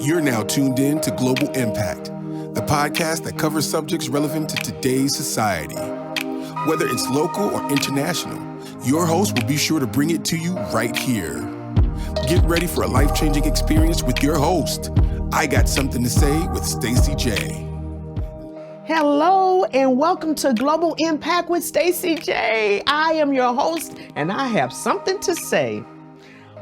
You're now tuned in to Global Impact, the podcast that covers subjects relevant to today's society. Whether it's local or international, your host will be sure to bring it to you right here. Get ready for a life-changing experience with your host, I Got Something to Say with Stacey J. Hello and welcome to Global Impact with Stacey J. I am your host and I have something to say.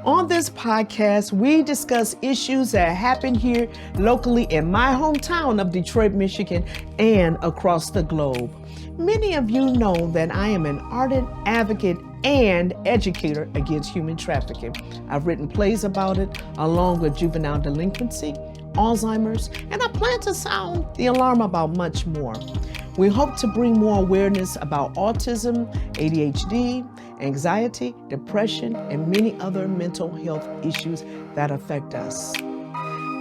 On this podcast, we discuss issues that happen here locally in my hometown of Detroit, Michigan, and across the globe. Many of you know that I am an ardent advocate and educator against human trafficking. I've written plays about it, along with juvenile delinquency, Alzheimer's, and I plan to sound the alarm about much more. We hope to bring more awareness about autism, ADHD, anxiety, depression, and many other mental health issues that affect us.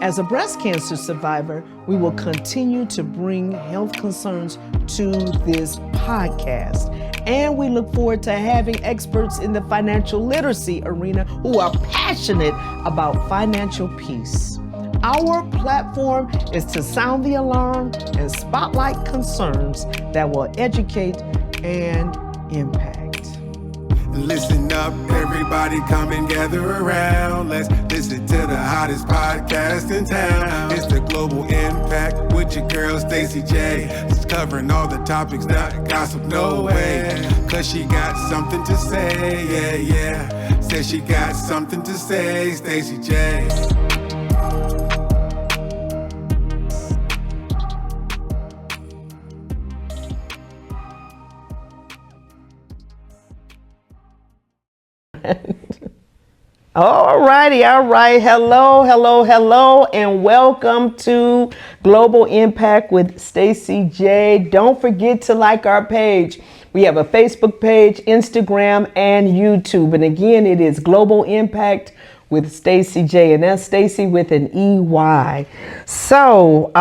As a breast cancer survivor, we will continue to bring health concerns to this podcast. And we look forward to having experts in the financial literacy arena who are passionate about financial peace. Our platform is to sound the alarm and spotlight concerns that will educate and impact. Listen up, everybody, come and gather around. Let's listen to the hottest podcast in town. It's the Global Impact with your girl, Stacey J. It's covering all the topics, not gossip, no way. Cause she got something to say, yeah. Says she got something to say, Stacey J. All right. Hello, and welcome to Global Impact with Stacey J. Don't forget to like our page. We have a Facebook page, Instagram, and YouTube. And again, it is Global Impact with Stacey J. And that's Stacey with an EY. So,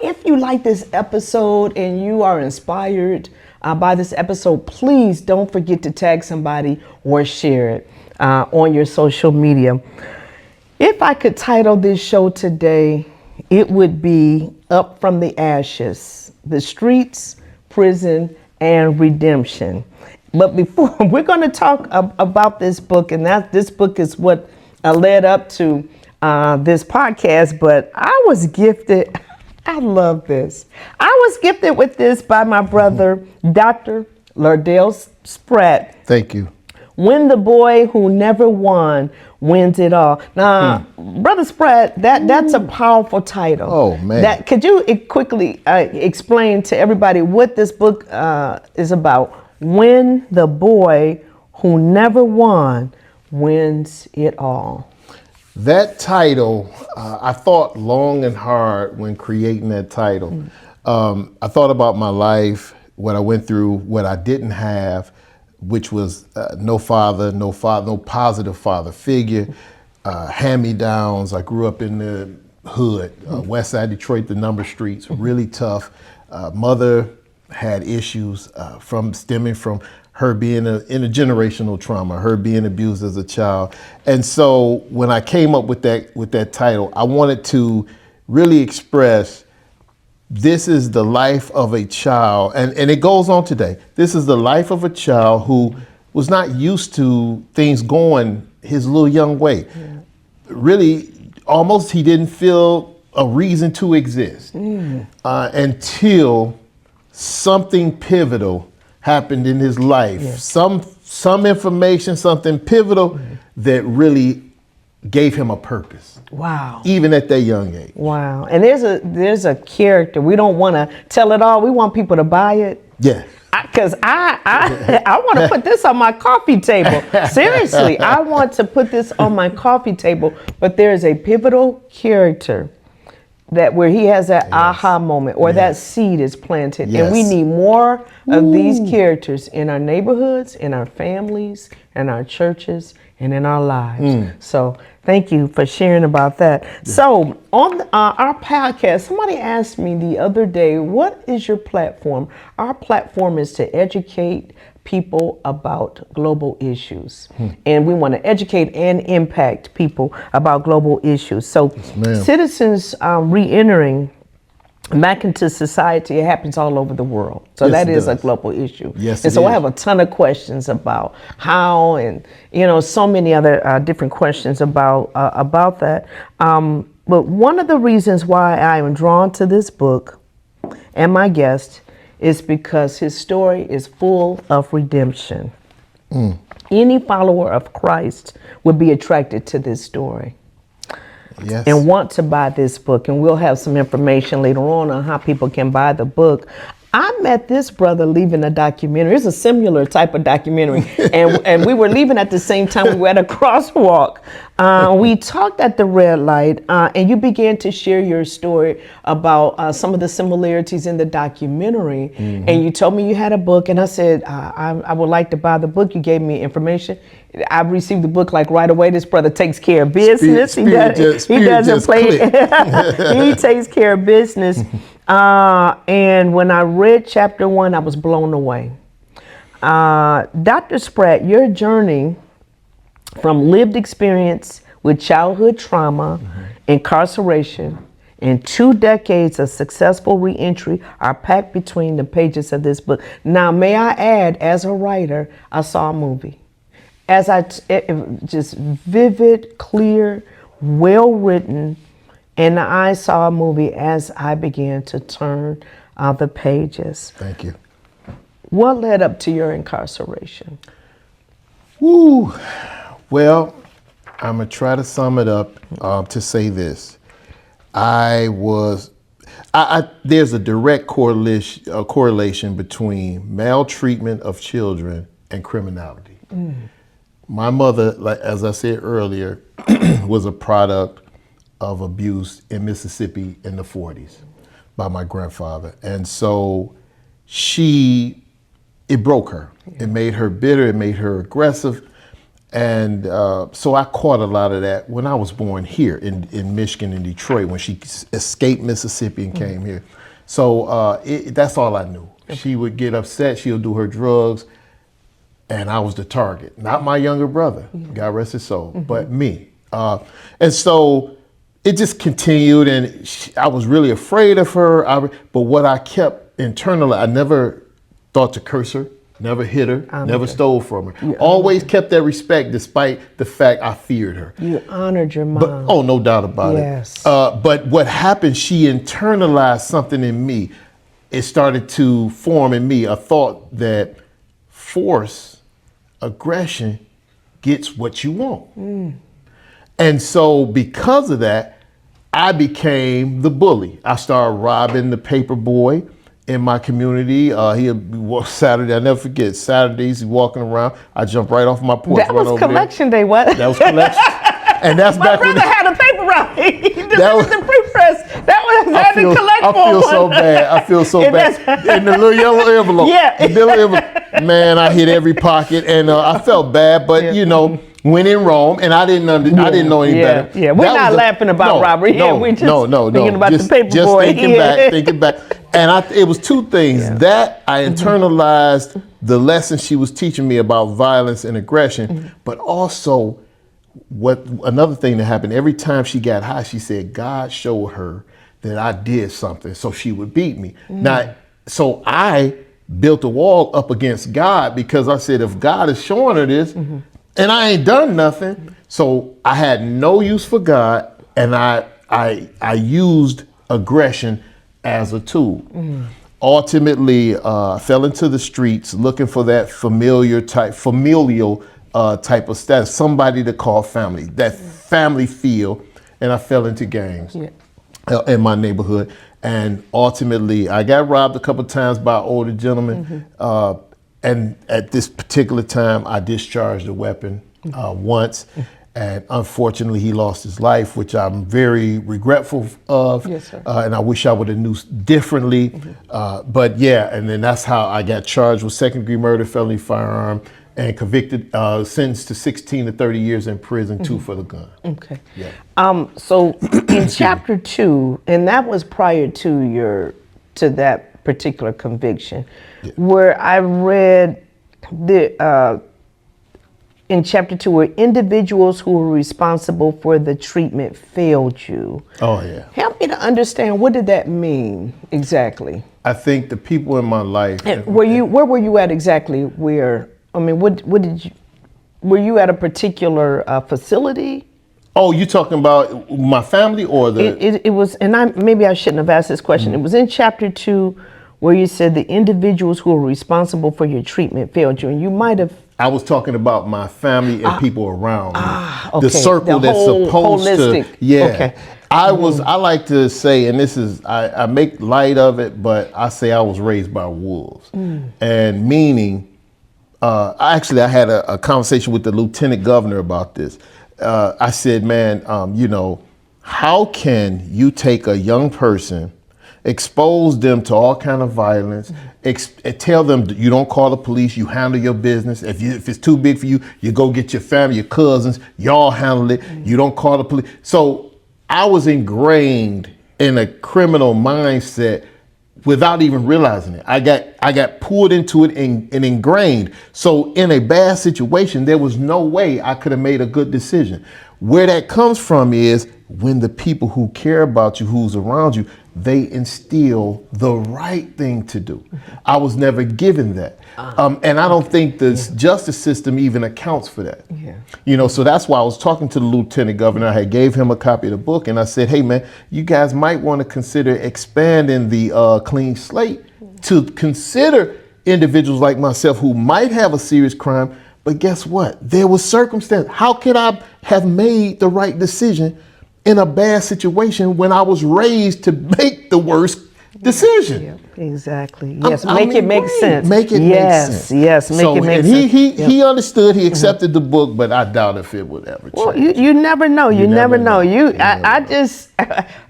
if you like this episode and you are inspired by this episode, please don't forget to tag somebody or share it on your social media. If I could title this show today, it would be Up from the Ashes, the Streets, Prison, and Redemption. But before, we're going to talk about this book, and this book is what led up to this podcast, but I was gifted. I love this. I was gifted with this by my brother, Dr. Lardell Spratt. Thank you. When the Boy Who Never Won Wins It All. Now, Brother Spratt, that's a powerful title. Oh, man. Could you quickly explain to everybody what this book is about? When the Boy Who Never Won Wins It All. That title, I thought long and hard when creating that title. I thought about my life, what I went through, what I didn't have, which was no positive father figure, hand-me-downs. I grew up in the hood, west side Detroit, the number streets, really tough. Mother had issues stemming from her being in a generational trauma, her being abused as a child. And so when I came up with that title, I wanted to really express this is the life of a child, and it goes on today. This is the life of a child who was not used to things going his little young way. Yeah. Really, almost he didn't feel a reason to exist until something pivotal happened in his life. Yeah. Some information, something pivotal that really gave him a purpose. Wow. Even at that young age. Wow. And there's a character. We don't want to tell it all. We want people to buy it. Yeah. Because I want to put this on my coffee table. Seriously, I want to put this on my coffee table. But there's a pivotal character that where he has that aha moment or that seed is planted. Yes. And we need more of these characters in our neighborhoods, in our families, in our churches, and in our lives. So thank you for sharing about that. Yeah. So on our podcast, somebody asked me the other day, what is your platform? Our platform is to educate people about global issues. And we want to educate and impact people about global issues. So ma'am. citizens re-entering back into society, it happens all over the world. So Yes, that it is a does. global issue. Yes, and it so I is. have a ton of questions about how, and so many other different questions about that. But one of the reasons why I am drawn to this book and my guest is because his story is full of redemption. Any follower of Christ would be attracted to this story Yes. and want to buy this book. And we'll have some information later on how people can buy the book. I met this brother leaving a documentary. It's a similar type of documentary. and we were leaving at the same time. We were at a crosswalk. We talked at the red light, and you began to share your story about some of the similarities in the documentary. And you told me you had a book, and I said, I would like to buy the book. You gave me information. I received the book like right away. This brother takes care of business. He doesn't play. He takes care of business. And when I read chapter 1, I was blown away. Dr. Spratt, your journey from lived experience with childhood trauma, incarceration, and 2 decades of successful reentry are packed between the pages of this book. Now, may I add, as a writer, I saw a movie. Just vivid, clear, well written, and I saw a movie as I began to turn the pages. Thank you. What led up to your incarceration? Woo. Well, I'm going to try to sum it up to say this. There's a direct correlation between maltreatment of children and criminality. My mother, like as I said earlier, was a product of abuse in Mississippi in the 40s by my grandfather. And so it broke her. It made her bitter, it made her aggressive. And so I caught a lot of that when I was born here in Michigan, in Detroit, when she escaped Mississippi and came here. So that's all I knew. She would get upset, she'll do her drugs, and I was the target. Not my younger brother, God rest his soul, but me. And so it just continued, and I was really afraid of her. But what I kept internally, I never thought to curse her, never hit her, never stole from her. Always kept that respect despite the fact I feared her. You honored your mom. But, no doubt about Yes. it. But what happened, she internalized something in me. It started to form in me a thought that force, aggression gets what you want. And so because of that, I became the bully. I started robbing the paper boy in my community. Saturday, I never forget, Saturdays, he's walking around. I jumped right off my porch. That was collection day, what? That was collection. And that's My back brother when had a paper route. He delivered was- the pre-press. That was I the collect feel form. so bad. I feel so And bad. In the little yellow envelope. Yeah. The little envelope. Man, I hit every pocket, and I felt bad. But when in Rome, and I didn't know any better. Yeah, we're not laughing about robbery here. We're just thinking about the paper just boy. thinking back. And it was 2 things. That I internalized the lesson she was teaching me about violence and aggression, but also another thing that happened, every time she got high, she said God showed her that I did something, so she would beat me. Now, so I built a wall up against God because I said, if God is showing her this, and I ain't done nothing, so I had no use for God, and I used aggression as a tool. Ultimately, fell into the streets looking for that familial type of status, somebody to call family, that family feel, and I fell into gangs in my neighborhood. And ultimately, I got robbed a couple of times by older gentlemen. And at this particular time, I discharged a weapon once. And unfortunately, he lost his life, which I'm very regretful of. Yes, sir. And I wish I would have knew differently. But yeah, and then that's how I got charged with second-degree murder, felony firearm, and convicted, sentenced to 16 to 30 years in prison, 2 for the gun. Okay. Yeah. So in chapter 2, and that was prior to that particular conviction, where I read in chapter 2, where individuals who were responsible for the treatment failed you. Oh, yeah. Help me to understand, what did that mean exactly? I think the people in my life. Where were you at exactly? Where, I mean, what did you, were you at a particular facility? Oh, you talking about my family or the? It was, and maybe I shouldn't have asked this question. It was in chapter 2 where you said the individuals who were responsible for your treatment failed you, and you might have. I was talking about my family and people around me. Okay. The circle that's supposed holistic. to. Yeah. Okay. I like to say, and this is, I make light of it, but I say I was raised by wolves. And meaning, actually I had a conversation with the lieutenant governor about this. I said, man, how can you take a young person, expose them to all kind of violence, tell them that you don't call the police, you handle your business. If it's too big for you, you go get your family, your cousins, y'all handle it. You don't call the police. So I was ingrained in a criminal mindset without even realizing it. I got pulled into it and ingrained. So in a bad situation, there was no way I could have made a good decision. Where that comes from is when the people who care about you, who's around you, they instill the right thing to do. I was never given that. And I don't think the justice system even accounts for that. So that's why I was talking to the lieutenant governor. I had gave him a copy of the book and I said, hey man, you guys might want to consider expanding the clean slate to consider individuals like myself who might have a serious crime, but guess what? There was circumstance. How could I have made the right decision in a bad situation when I was raised to make the worst decision? Yeah, exactly. Yes, make it make sense. Make it make sense. Yes, make it make sense. He understood. He accepted the book, but I doubt if it would ever change. Well, you never know. You never know.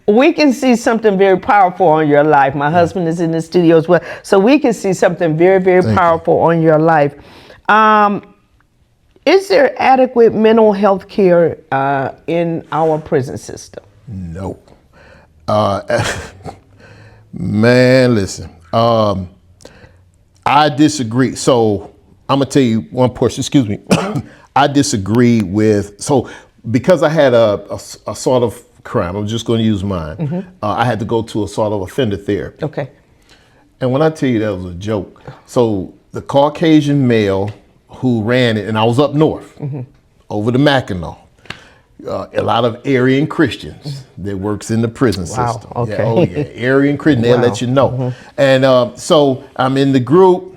We can see something very powerful on your life. My husband is in the studio as well, so we can see something very, very powerful on your life. Is there adequate mental health care in our prison system? No. Man, listen. I disagree. So I'm gonna tell you one portion. Excuse me. I disagree with. So because I had a sort of crime, I'm just going to use mine. I had to go to a sort of offender therapy. Okay. And when I tell you that was a joke, so the Caucasian male who ran it, and I was up north, over the Mackinac. A lot of Aryan Christians that works in the prison system. Okay. Aryan Christian, they'll let you know. And so I'm in the group.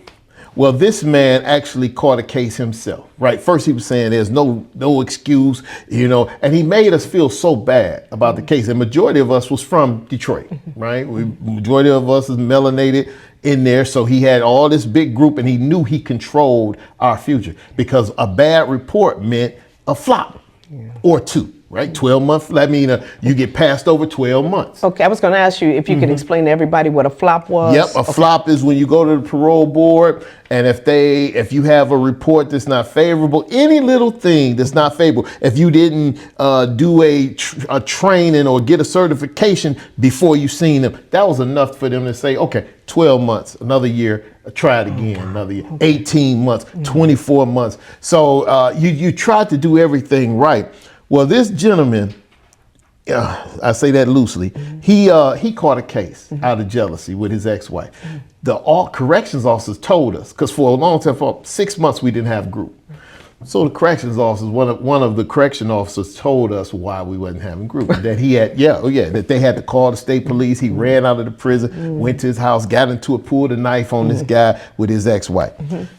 Well, this man actually caught a case himself, right? First he was saying there's no excuse, and he made us feel so bad about the case. And majority of us was from Detroit, right? Majority of us is melanated in there. So he had all this big group and he knew he controlled our future because a bad report meant a flop or two. Right, 12 months. I mean, you get passed over 12 months. Okay, I was going to ask you if you could explain to everybody what a flop was. Yep, a flop is when you go to the parole board, and if you have a report that's not favorable, any little thing that's not favorable, if you didn't do a training or get a certification before you seen them, that was enough for them to say, okay, 12 months, another year, try it again, another year, 18 months, 24 months. So you tried to do everything right. Well, this gentleman, I say that loosely, he caught a case out of jealousy with his ex-wife. The corrections officers told us, because for a long time, for 6 months, we didn't have group. So the corrections officers, one of the correction officers told us why we wasn't having group. That he had, that they had to call the state police. He ran out of the prison, went to his house, got into it, pulled a knife on this guy with his ex-wife.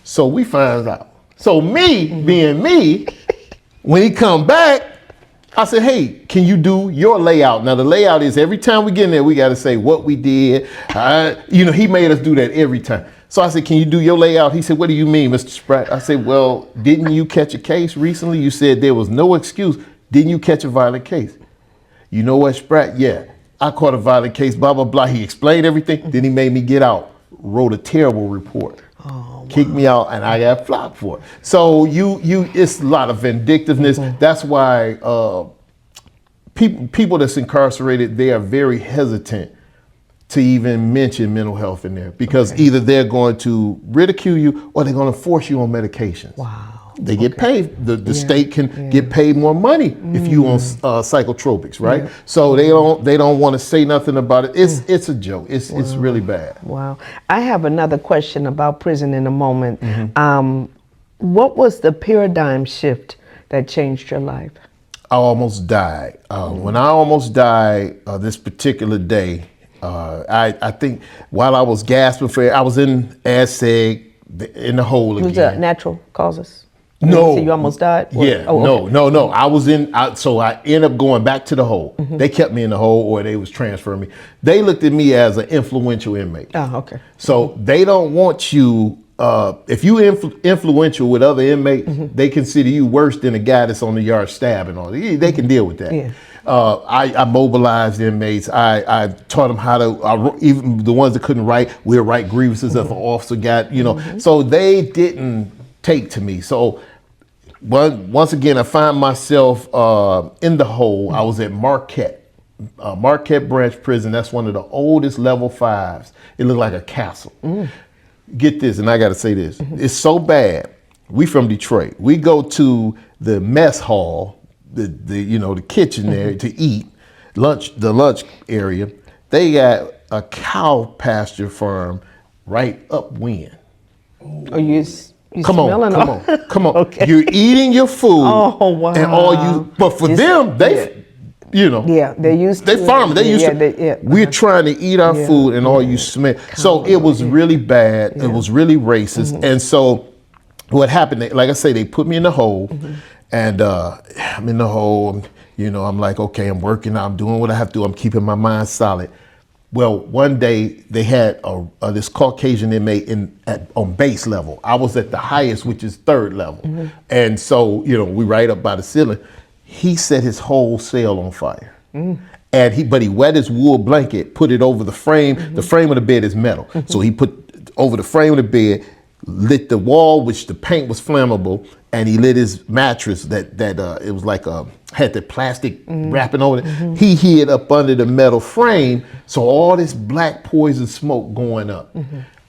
So we found out. So me, being me, when he come back, I said, hey, can you do your layout? Now the layout is every time we get in there, we got to say what we did. He made us do that every time. So I said, can you do your layout? He said, what do you mean, Mr. Spratt? I said, well, didn't you catch a case recently? You said there was no excuse. Didn't you catch a violent case? You know what, Spratt? Yeah, I caught a violent case, blah, blah, blah. He explained everything. Then he made me get out, wrote a terrible report. Kicked me out, and I got flopped for it. So it's a lot of vindictiveness. That's why people that's incarcerated, they are very hesitant to even mention mental health in there because either they're going to ridicule you or they're going to force you on medications. Wow. They get paid. The state can get paid more money if you on psychotropics, right? So they don't want to say nothing about it. It's a joke. It's really bad. Wow. I have another question about prison in a moment. Mm-hmm. What was the paradigm shift that changed your life? I almost died. When I almost died, this particular day, I think while I was gasping for air, I was in ASEG in the hole again. Was that natural causes? No. So you almost died? Yeah. No. I was in. So I ended up going back to the hole. They kept me in the hole, or they was transferring me. They looked at me as an influential inmate. Oh, okay. So they don't want you. If you influential with other inmates, they consider you worse than a guy that's on the yard stabbing all. They can deal with that. Yeah. I mobilized inmates. I taught them how to, even the ones that couldn't write, we'll write grievances if an officer got, So they didn't take to me. So once again, I find myself in the hole. I was at Marquette Branch Prison. That's one of the oldest level 5s. It looked like a castle. Get this, and I got to say this. It's so bad. We from Detroit. We go to the mess hall, the kitchen there to eat, the lunch area. They got a cow pasture farm right upwind. Are you Come smelling on. Okay. You're eating your food. Oh, wow. And but for them, they, Yeah, they're used to they farm. They used to. We're trying to eat our food, and all you smell. So it was really bad. It was really racist. And so what happened? Like I say, they put me in the hole, and I'm in the hole. I'm like, okay, I'm working. I'm doing what I have to do. I'm keeping my mind solid. Well, one day they had this Caucasian inmate on base level. I was at the highest, which is 3rd level. And so, we right up by the ceiling. He set his whole cell on fire. And he wet his wool blanket, put it over the frame. The frame of the bed is metal. So he put over the frame of the bed, lit the wall, which the paint was flammable, and he lit his mattress that it was like had the plastic wrapping over it. He hid up under the metal frame, so all this black poison smoke going up.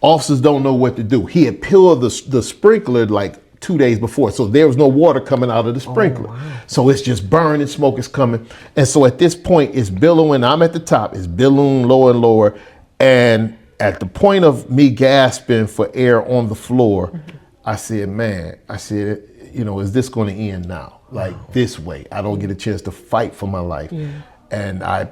Officers don't know what to do. He had peeled the sprinkler like 2 days before, so there was no water coming out of the sprinkler. Oh, wow. So it's just burning, smoke is coming. And so at this point, it's billowing. I'm at the top. It's billowing lower and lower. And at the point of me gasping for air on the floor, I said, is this going to end now? Like this way. I don't get a chance to fight for my life. And I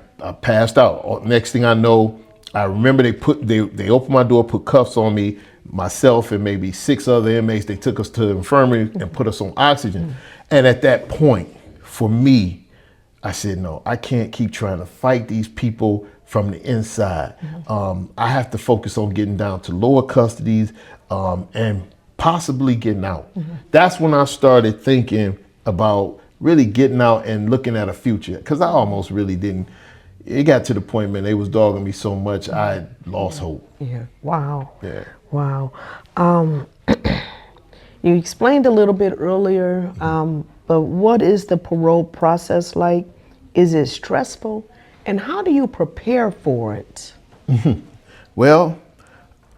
passed out. Next thing I know, I remember they opened my door, put cuffs on me, myself and maybe 6 other inmates. They took us to the infirmary and put us on oxygen. And at that point, for me, I said, no, I can't keep trying to fight these people from the inside. I have to focus on getting down to lower custodies and possibly getting out. That's when I started thinking about really getting out and looking at a future, because I almost really didn't. It got to the point, man, they was dogging me so much, I lost hope. Yeah. Wow. Yeah. Wow. You explained a little bit earlier, but what is the parole process like? Is it stressful? And how do you prepare for it? Well,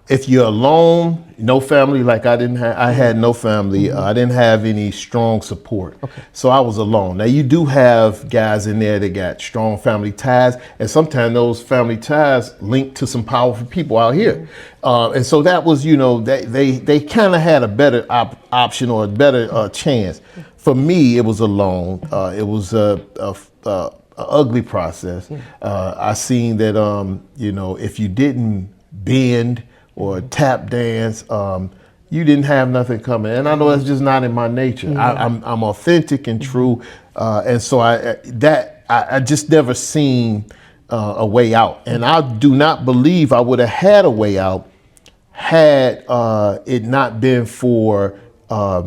if you're alone, no family, like I had no family. I didn't have any strong support. Okay. So I was alone. Now you do have guys in there that got strong family ties, and sometimes those family ties link to some powerful people out here. And so that was, they kind of had a better option or a better chance. For me, it was alone. It was a ugly process. I seen that, if you didn't bend or tap dance, you didn't have nothing coming. And I know that's just not in my nature. I'm authentic and true. And so I just never seen a way out. And I do not believe I would have had a way out had it not been for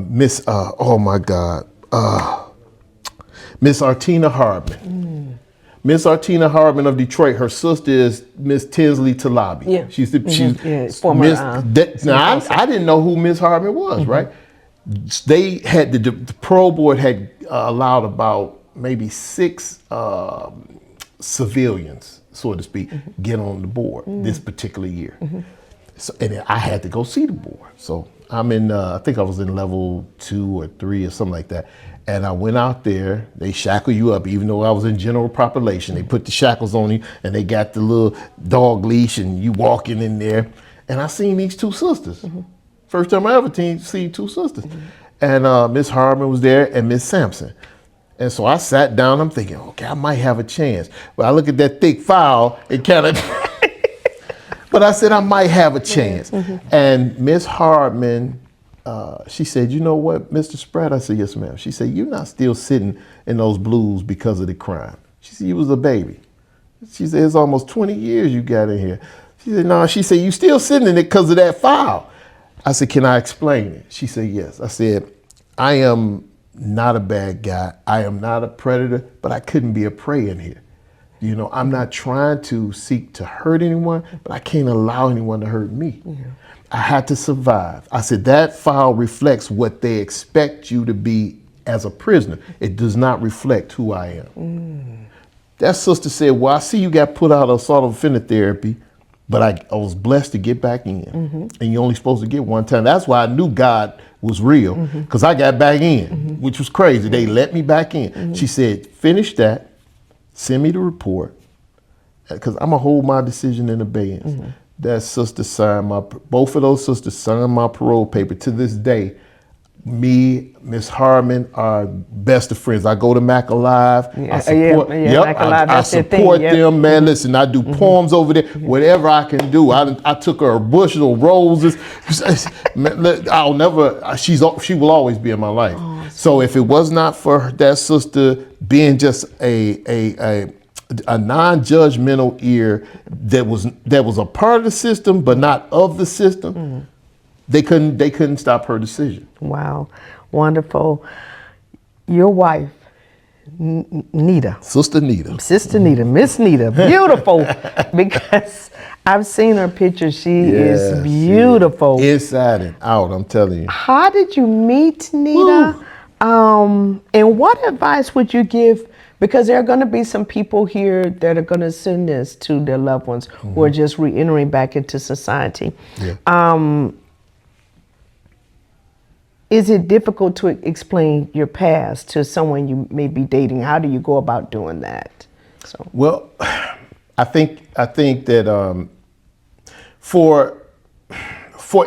Miss Artina Hardman. Miss Artina Hardman of Detroit, her sister is Miss Tinsley Talabi. Yeah. She's former. Now, I didn't know who Miss Hardman was, right? They had the parole board had allowed about maybe 6 civilians, so to speak, get on the board this particular year. So, and then I had to go see the board. So I'm in, I think I was in level 2 or 3 or something like that. And I went out there, they shackle you up, even though I was in general population. They put the shackles on you and they got the little dog leash and you walking in there. And I seen these 2 sisters. First time I ever seen 2 sisters. And Miss Hardman was there and Miss Sampson. And so I sat down, I'm thinking, okay, I might have a chance. But I look at that thick file, it kind of, but I said I might have a chance. And Miss Hardman, she said, you know what, Mr. Spratt? I said, yes, ma'am. She said, you're not still sitting in those blues because of the crime. She said, you was a baby. She said, it's almost 20 years you got in here. She said, no, she said, you still sitting in it because of that file. I said, can I explain it? She said, yes. I said, I am not a bad guy. I am not a predator, but I couldn't be a prey in here. You know, I'm not trying to seek to hurt anyone, but I can't allow anyone to hurt me. I had to survive. I said, that file reflects what they expect you to be as a prisoner. It does not reflect who I am. That sister said, well, I see you got put out of assault offender therapy, but I was blessed to get back in. And you're only supposed to get one time. That's why I knew God was real, because I got back in, which was crazy. They let me back in. She said, finish that, send me the report, because I'm going to hold my decision in abeyance. That sister signed both of those sisters signed my parole paper. To this day, me, Miss Harmon are best of friends. I go to Mac Alive. I support, Mac Alive, I support them, man. Listen, I do poems over there. Whatever I can do. I took her a bushel of roses. I'll never. She will always be in my life. So if it was not for that sister being just a non-judgmental ear that was a part of the system but not of the system, they couldn't stop her decision. Wow, wonderful. Your wife, Nita. Sister Nita, Miss Nita, beautiful. Because I've seen her picture. She is beautiful. Inside and out, I'm telling you. How did you meet Nita? And what advice would you give? Because there are going to be some people here that are going to send this to their loved ones who are just re-entering back into society. Is it difficult to explain your past to someone you may be dating? How do you go about doing that? So. Well, I think that for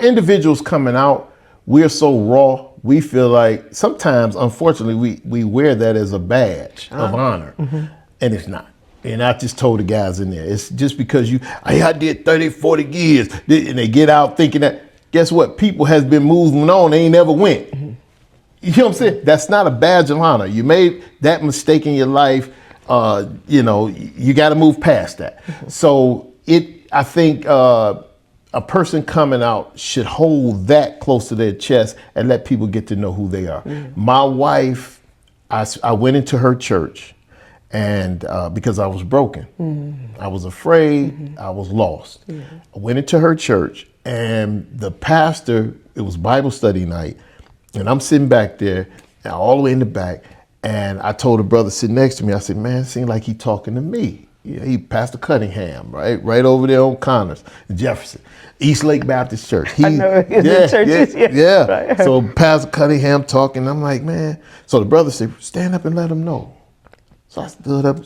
individuals coming out, we're so raw. We feel like sometimes, unfortunately, we wear that as a badge of honor, and it's not. And I just told the guys in there, it's just because I did 30, 40 years, and they get out thinking that. Guess what? People has been moving on. They ain't never went. You know what I'm saying? That's not a badge of honor. You made that mistake in your life. You know, you got to move past that. So I think a person coming out should hold that close to their chest and let people get to know who they are. My wife, I went into her church, and because I was broken, I was afraid, I was lost. I went into her church. And the pastor, it was Bible study night, and I'm sitting back there, all the way in the back, and I told a brother sitting next to me, I said, man, it seemed like he talking to me. He Pastor Cunningham, right over there on Connors, Jefferson, East Lake Baptist Church. I know the churches. Right. So Pastor Cunningham talking, I'm like, man. So the brother said, stand up and let him know. So I stood up,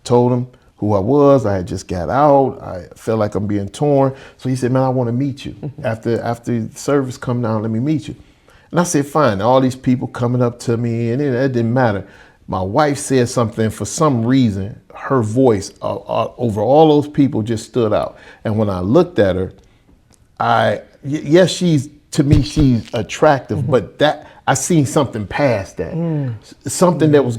told him who I was. I had just got out. I felt like I'm being torn. So he said, man, I want to meet you. After the service, come down, let me meet you. And I said, fine. All these people coming up to me, and it didn't matter. My wife said something, for some reason, her voice over all those people just stood out. And when I looked at her, yes, she's attractive, but that I seen something past that. Something that was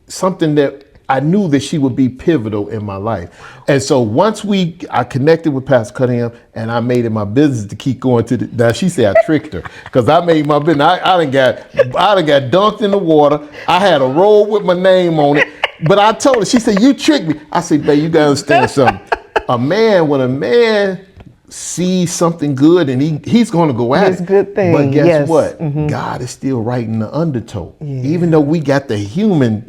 something that I knew that she would be pivotal in my life. And so once I connected with Pastor Cunningham, and I made it my business to keep going now she said I tricked her, because I made my business. I done got dunked in the water. I had a roll with my name on it. But I told her, she said, you tricked me. I said, babe, you gotta understand something. When a man sees something good, and he's going to go at it. Good thing. But guess what? God is still writing the undertow. Even though we got the human,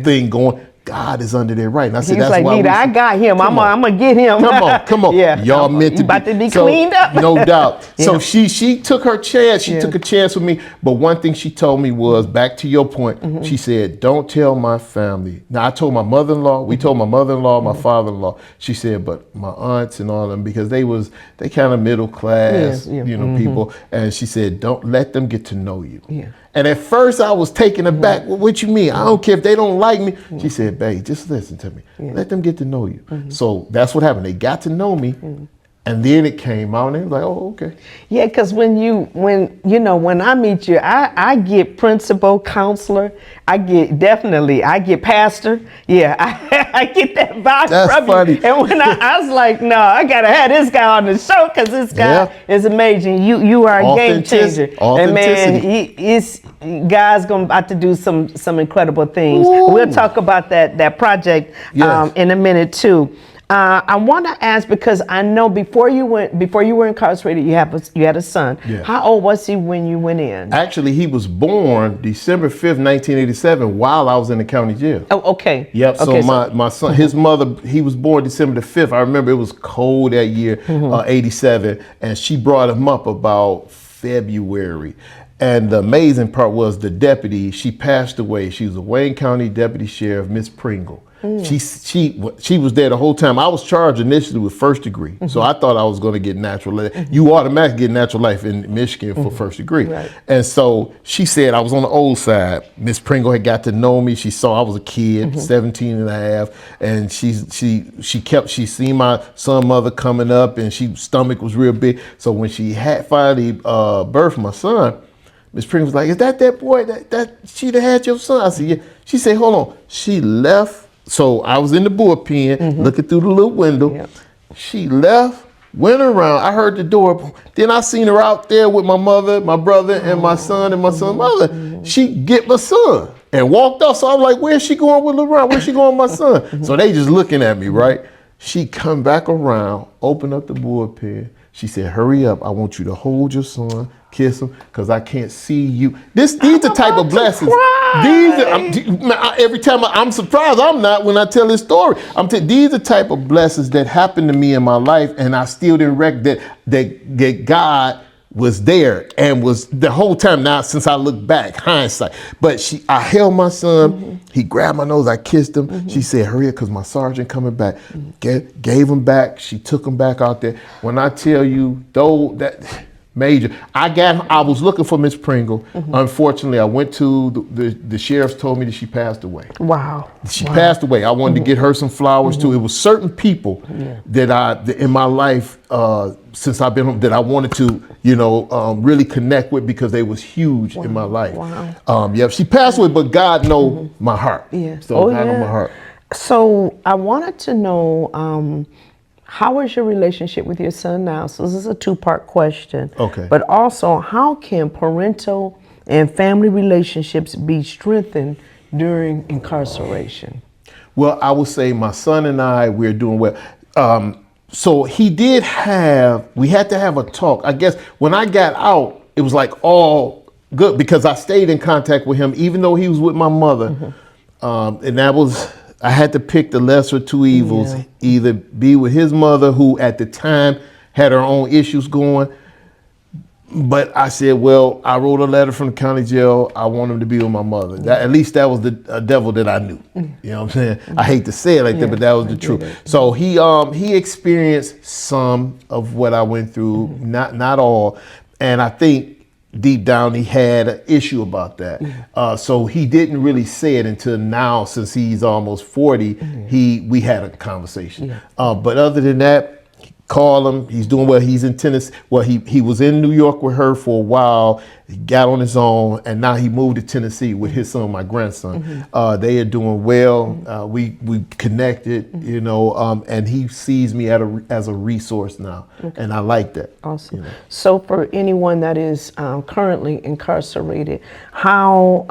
thing going, God is under there, right? And I said, He's that's like, why Nita, I got him. I'm gonna get him. Come on. Yeah, Y'all meant to about to be so, cleaned up. No doubt. Yeah. So she took her chance. She took a chance with me. But one thing she told me was, back to your point, she said, don't tell my family. Now, I told my mother-in-law, we told my mother-in-law, my father-in-law. She said, but my aunts and all of them, because they kind of middle class, people. And she said, don't let them get to know you. Yeah. And at first I was taken aback. Well, what you mean? I don't care if they don't like me. She said, babe, just listen to me. Let them get to know you. So that's what happened. They got to know me. And then it came out and they was like, oh, okay. Yeah, because when I meet you, I get principal, counselor, I get pastor. Yeah, I get that vibe That's from funny. you. And when I was like, no, I gotta have this guy on the show because this guy is amazing. You are a game changer. And man, God's about to do some incredible things. Ooh. We'll talk about that project in a minute too. I want to ask, because I know before you were incarcerated, you had a son. Yeah. How old was he when you went in? Actually, he was born December 5th, 1987, while I was in the county jail. Oh, okay. Yep. Okay, so my son, his mother, he was born December the 5th. I remember it was cold that year, 87, and she brought him up about February. And the amazing part was the deputy, she passed away. She was a Wayne County deputy sheriff, Miss Pringle. She was there the whole time. I was charged initially with first degree. So I thought I was going to get natural life. You automatically get natural life in Michigan for first degree. Right. And so she said I was on the old side. Miss Pringle had got to know me. She saw I was a kid, 17 and a half. And she seen my son mother coming up and stomach was real big. So when she had finally birthed my son, Miss Pringle was like, is that boy that she that had your son? I said, yeah. She said, hold on. She left. So I was in the bullpen looking through the little window. Yep. She left, went around. I heard the door. Then I seen her out there with my mother, my brother, and my son and my son's mother. She get my son and walked off. So I was like, where's she going with LaRon? Where's she going with my son? So they just looking at me, right? She come back around, open up the bullpen. She said, hurry up. I want you to hold your son, kiss him, because I can't see you. These are type of blessings. Every time I'm surprised I'm not when I tell this story. These are type of blessings that happened to me in my life, and I still didn't recognize that God was there and was the whole time now since I look back, hindsight. But I held my son, he grabbed my nose, I kissed him. She said, hurry up, because my sergeant coming back. Gave him back, she took him back out there. When I tell you, though, that major, I was looking for Miss Pringle. Unfortunately, I went to the sheriff's told me that she passed away. Wow. She passed away. I wanted to get her some flowers too. It was certain people that in my life, since I've been home, that I wanted to, really connect with, because they was huge in my life. Wow. She passed away, but God knows my heart. Yeah. So God knows my heart. So I wanted to know, how is your relationship with your son now? So this is a two-part question. Okay. But also, how can parental and family relationships be strengthened during incarceration? Well, I would say my son and I, we're doing well. So we had to have a talk. I guess when I got out, it was like all good, because I stayed in contact with him, even though he was with my mother. And that was, I had to pick the lesser two evils, either be with his mother, who at the time had her own issues going. But I said, well, I wrote a letter from the county jail. I want him to be with my mother. At least that was the devil that I knew. You know what I'm saying? I hate to say it like that, but that was the truth. So he experienced some of what I went through, not all. And I think deep down he had an issue about that. So he didn't really say it until now, since he's almost 40, we had a conversation. But other than that, call him, he's doing well. He's in Tennessee. Well, he was in New York with her for a while. He got on his own, and now he moved to Tennessee with his son, my grandson. They are doing well. We connected, and he sees me as a resource now, and I like that. Awesome. So for anyone that is currently incarcerated, how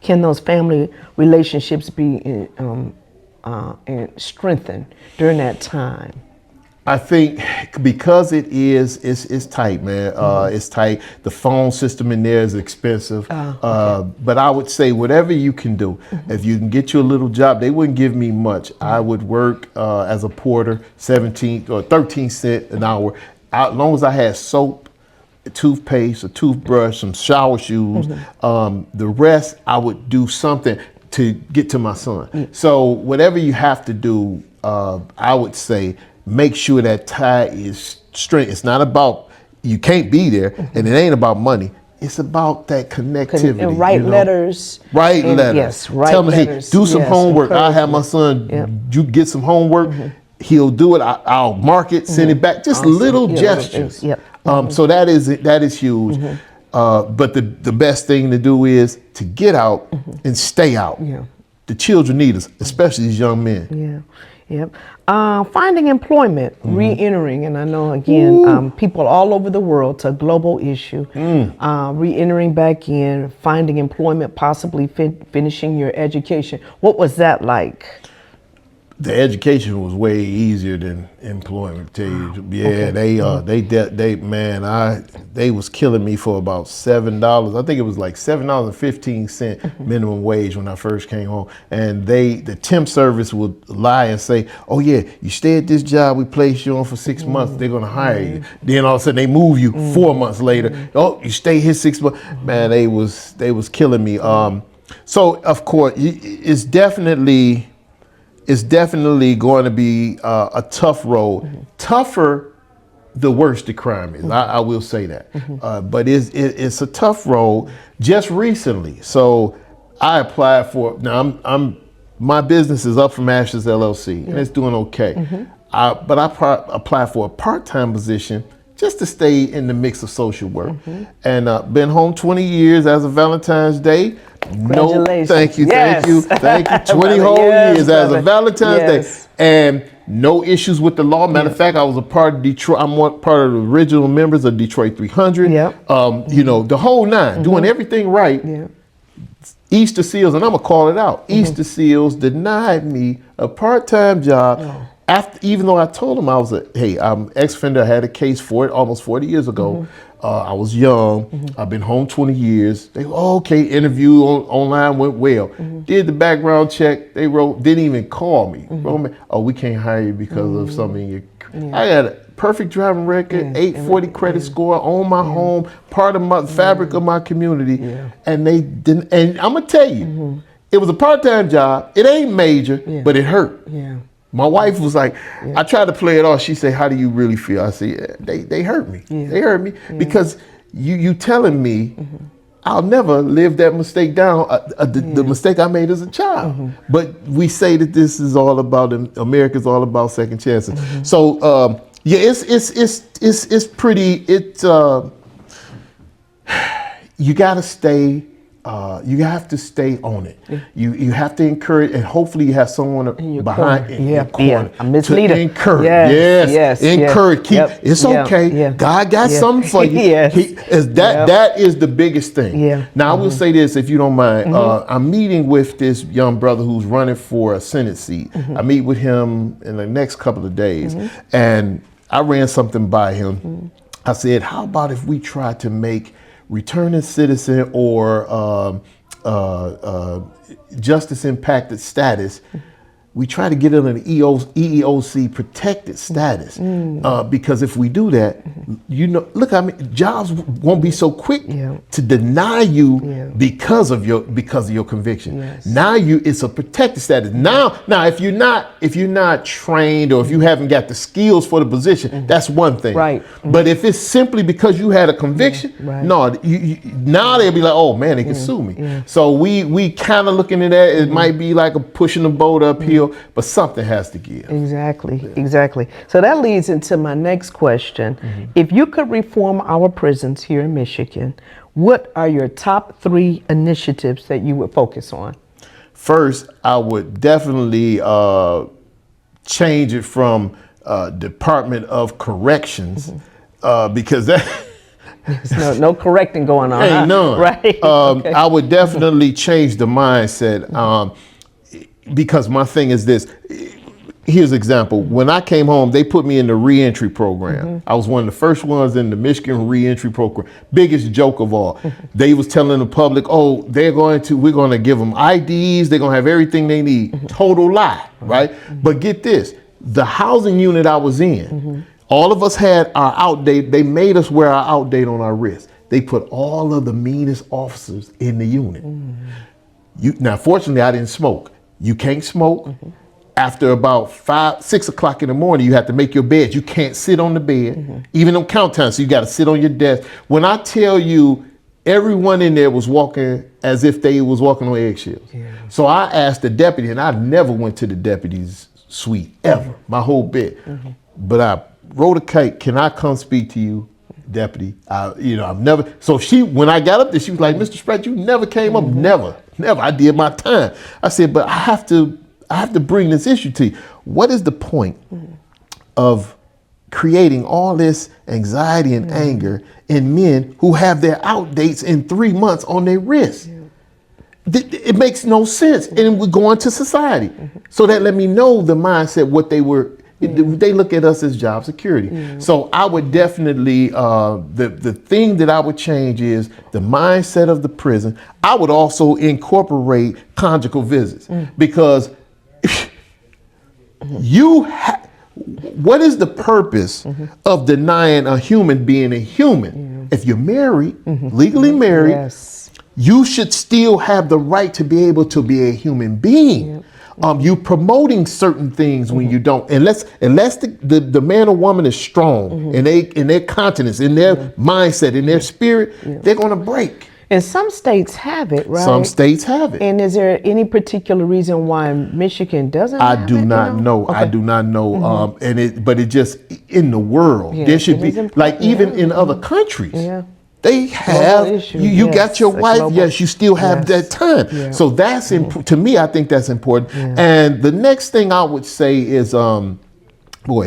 can those family relationships be strengthened during that time? I think because it's tight, man. It's tight. The phone system in there is expensive. But I would say whatever you can do. If you can get you a little job, they wouldn't give me much. I would work as a porter, 17 or 13 cents an hour. As long as I had soap, toothpaste, a toothbrush, some shower shoes, the rest I would do something to get to my son. So whatever you have to do, I would say make sure that tie is straight. It's not about, you can't be there, and it ain't about money. It's about that connectivity. And write letters. Write letters. Yes, write Tell me, letters. hey, do some homework. I'll have my son, you get some homework. He'll do it. I'll mark it, send it back. Just little gestures. So that is huge. But the best thing to do is to get out and stay out. The children need us, especially these young men. Finding employment, re-entering, and I know again, people all over the world, it's a global issue. Re-entering back in, finding employment, possibly finishing your education. What was that like? The education was way easier than employment. Tell you, they was killing me for about $7. I think it was like $7.15 minimum wage when I first came home. And the temp service would lie and say, "Oh yeah, you stay at this job we placed you on for 6 months, they're gonna hire you." Then all of a sudden they move you 4 months later. "Oh, you stay here 6 months." Man, they was killing me. So of course, it's definitely going to be a tough road. Tougher the worse the crime is. I will say that. But it's a tough road. Just recently, so I applied for. Now my business is Up From Ashes LLC, and it's doing okay. But I applied for a part-time position just to stay in the mix of social work, and been home 20 years as of Valentine's Day. No, thank you, thank you. 20 whole years as a Valentine's Day, and no issues with the law. Matter of fact, I was a part of Detroit. I'm part of the original members of Detroit 300. You know, the whole nine, doing everything right. Easter Seals, and I'm gonna call it out. Easter Seals denied me a part-time job. After, even though I told them I was I'm ex-offender, I had a case for it almost 40 years ago. I was young. I've been home 20 years. They okay, interview online went well. Did the background check. They didn't even call me. Wrote me, "Oh, we can't hire you because of something." I had a perfect driving record, 840 credit score, own my home, part of my fabric of my community, and they didn't. And I'm gonna tell you, it was a part-time job. It ain't major, but it hurt. My wife was like, I tried to play it off. She said, "How do you really feel?" I said, they hurt me. They hurt me because you telling me I'll never live that mistake down, the mistake I made as a child. But we say that this is all about, America's all about second chances. So it's pretty, you gotta stay. You have to stay on it. You have to encourage, and hopefully you have someone behind in your corner to encourage. Encourage. It's okay. God got something for you. That is the biggest thing. Now I will say this, if you don't mind. I'm meeting with this young brother who's running for a Senate seat. I meet with him in the next couple of days, and I ran something by him. I said, "How about if we try to make returning citizen or justice impacted status, we try to get it an EEOC protected status, because if we do that, look, I mean, jobs won't be so quick to deny you because of your conviction. Now it's a protected status. Now if you're not trained, or if you haven't got the skills for the position, that's one thing. But if it's simply because you had a conviction, now they'll be like, "Oh man, they can sue me." So we kind of looking at that. It might be like a pushing the boat uphill. But something has to give. Exactly. So that leads into my next question. If you could reform our prisons here in Michigan, what are your top 3 initiatives that you would focus on? First, I would definitely change it from Department of Corrections, because that There's no correcting going on. Ain't none. Right. I would definitely change the mindset. Because my thing is this, here's an example. When I came home, they put me in the reentry program. I was one of the first ones in the Michigan reentry program. Biggest joke of all. They was telling the public, oh, we're going to give them IDs. They're going to have everything they need. Total lie, right? But get this, the housing unit I was in, all of us had our outdate. They made us wear our outdate on our wrist. They put all of the meanest officers in the unit. Now, fortunately, I didn't smoke. You can't smoke. After about 5, 6 o'clock in the morning, you have to make your bed. You can't sit on the bed, even on count time. So you got to sit on your desk. When I tell you, everyone in there was walking as if they was walking on eggshells. So I asked the deputy, and I never went to the deputy's suite ever, my whole bit. But I wrote a kite. Can I come speak to you, deputy? I've never. So when I got up there, she was like, Mr. Spratt, you never came up. Never. I did my time. I said, but I have to bring this issue to you. What is the point of creating all this anxiety and anger in men who have their outdates in 3 months on their wrists? It makes no sense. And we go into society. So that let me know the mindset, what they were. They look at us as job security. So I would definitely, the thing that I would change is the mindset of the prison. I would also incorporate conjugal visits because what is the purpose of denying a human being a human? If you're married, legally married, you should still have the right to be able to be a human being. You promoting certain things when you don't, unless the man or woman is strong in their continence, in their mindset, in their spirit, they're gonna break. And some states have it, right? Some states have it. And is there any particular reason why Michigan doesn't have it? I do not know. Okay. I do not know. But it just, in the world, there should be, like even in other countries, they have, you got your wife, yes, you still have that time. So that's, to me, I think that's important. And the next thing I would say is, boy,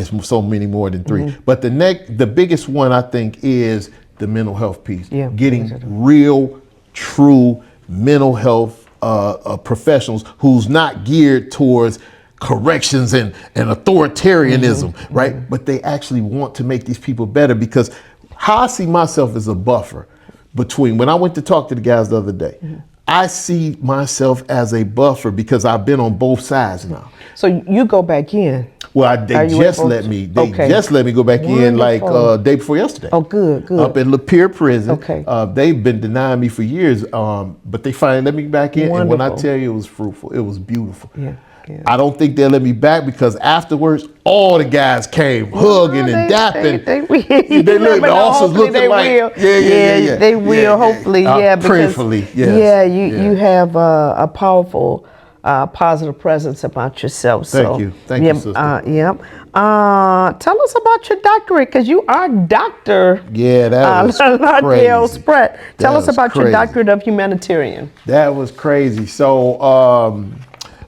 it's so many more than 3. But the biggest one, I think, is the mental health piece. Getting real, true mental health professionals who's not geared towards corrections and authoritarianism, right? But they actually want to make these people better, because how I see myself as a buffer between, when I went to talk to the guys the other day, I see myself as a buffer because I've been on both sides now. So you go back in? Well, they just let me go back in like day before yesterday. Oh, good. Up at Lapeer Prison. Okay. They've been denying me for years, but they finally let me back in. Wonderful. And when I tell you, it was fruitful. It was beautiful. I don't think they'll let me back, because afterwards, all the guys came hugging and dapping. They look, the officers looking like, they will, hopefully, because, prayerfully, you have a powerful, positive presence about yourself. Thank you, sister. Tell us about your doctorate, because you are Dr. That was Lardell Spratt. Tell us about your doctorate of humanitarian. That was crazy. So,